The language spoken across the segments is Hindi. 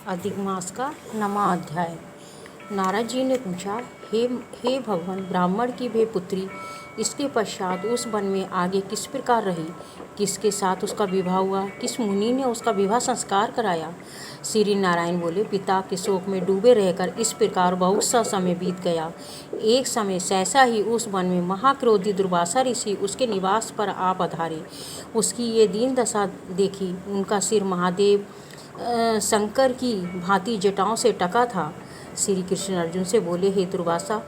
अधिक मास का 9वां अध्याय। नारद जी ने पूछा, हे भगवान, ब्राह्मण की वे पुत्री इसके पश्चात उस वन में आगे किस प्रकार रही, किसके साथ उसका विवाह हुआ, किस मुनि ने उसका विवाह संस्कार कराया। श्री नारायण बोले, पिता के शोक में डूबे रहकर इस प्रकार बहुत सा समय बीत गया। एक समय सहसा ही उस वन में महाक्रोधी दुर्वासा ऋषि उसके निवास पर आ पधारे। उसकी ये दीन दशा देखी। उनका सिर महादेव शंकर की भांति जटाओं से टका था। श्री कृष्ण अर्जुन से बोले, हे दुर्वासा,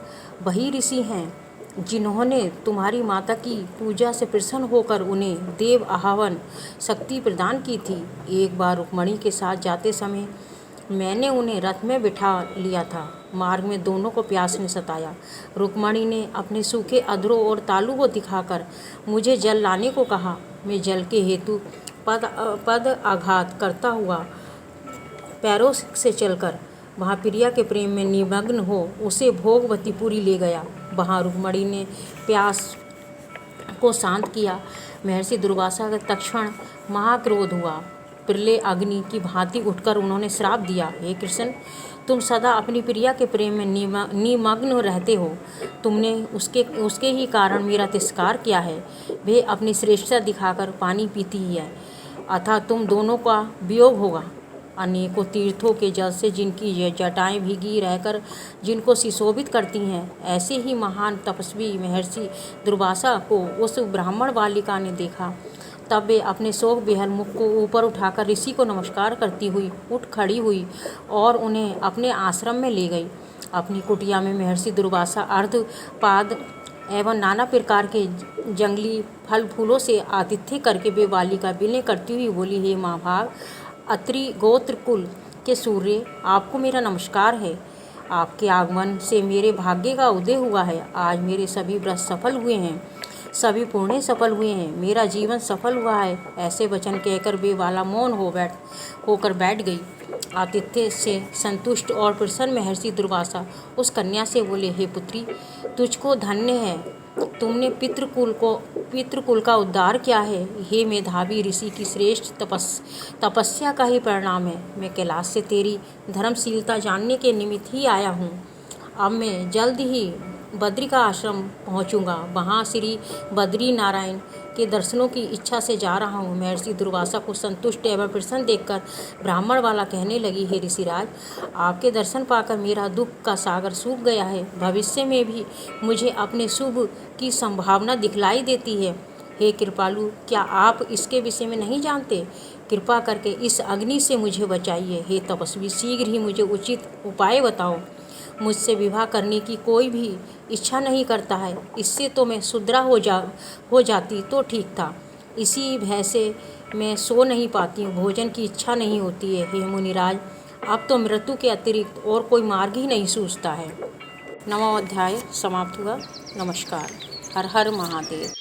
वही ऋषि हैं जिन्होंने तुम्हारी माता की पूजा से प्रसन्न होकर उन्हें देव आह्वान शक्ति प्रदान की थी। एक बार रुक्मणी के साथ जाते समय मैंने उन्हें रथ में बिठा लिया था। मार्ग में दोनों को प्यास ने सताया। रुक्मणी ने अपने सूखे अधरों और तालू को दिखाकर मुझे जल लाने को कहा। मैं जल के हेतु पद आघात करता हुआ पैरों से चलकर वहाँ प्रिया के प्रेम में निमग्न हो उसे भोगवतीपुरी ले गया। वहाँ रुक्मणी ने प्यास को शांत किया। महर्षि दुर्वासा का तत्क्षण महाक्रोध हुआ। प्रलय अग्नि की भांति उठकर उन्होंने श्राप दिया, हे कृष्ण, तुम सदा अपनी प्रिया के प्रेम में निमग्न रहते हो। तुमने उसके ही कारण मेरा तिरस्कार किया है। वे अपनी श्रेष्ठता दिखाकर पानी पीती ही है, अतः तुम दोनों का वियोग होगा। अनेकों तीर्थों के जल से जिनकी जटाएं भीगी रहकर जिनको सुशोभित करती हैं, ऐसे ही महान तपस्वी महर्षि दुर्वासा को उस ब्राह्मण बालिका ने देखा। तब वे अपने शोक विहल मुख को ऊपर उठाकर ऋषि को नमस्कार करती हुई उठ खड़ी हुई और उन्हें अपने आश्रम में ले गई। अपनी कुटिया में महर्षि दुर्वासा अर्धपाद एवं नाना प्रकार के जंगली फल फूलों से आतिथ्य करके वे बालिका विनय करती हुई बोली, हे महाभाग, अत्रि गोत्र कुल के सूर्य, आपको मेरा नमस्कार है। आपके आगमन से मेरे भाग्य का उदय हुआ है। आज मेरे सभी व्रत सफल हुए हैं, सभी पुण्य सफल हुए हैं, मेरा जीवन सफल हुआ है। ऐसे वचन कहकर वे बाला मौन होकर बैठ गई। आतिथ्य से संतुष्ट और प्रसन्न महर्षि दुर्वासा उस कन्या से बोले, हे पुत्री, तुझको धन्य है, तुमने पितृकुल का उद्धार किया है। हे मेधावी ऋषि की श्रेष्ठ तपस्या का ही परिणाम है। मैं कैलाश से तेरी धर्मशीलता जानने के निमित्त ही आया हूँ। अब मैं जल्द ही बद्री का आश्रम पहुँचूँगा। वहाँ श्री बद्री नारायण के दर्शनों की इच्छा से जा रहा हूँ। महर्षि दुर्वासा को संतुष्ट एवं प्रसन्न देखकर ब्राह्मण वाला कहने लगी, हे ऋषिराज, आपके दर्शन पाकर मेरा दुख का सागर सूख गया है। भविष्य में भी मुझे अपने शुभ की संभावना दिखलाई देती है। हे कृपालु, क्या आप इसके विषय में नहीं जानते? कृपा करके इस अग्नि से मुझे बचाइए। हे तपस्वी, शीघ्र ही मुझे उचित उपाय बताओ। मुझसे विवाह करने की कोई भी इच्छा नहीं करता है। इससे तो मैं शुद्रा हो जाती तो ठीक था। इसी भय से मैं सो नहीं पाती हूँ, भोजन की इच्छा नहीं होती है। हे मुनिराज, अब तो मृत्यु के अतिरिक्त और कोई मार्ग ही नहीं सूझता है। 9वां अध्याय समाप्त हुआ। नमस्कार। हर हर महादेव।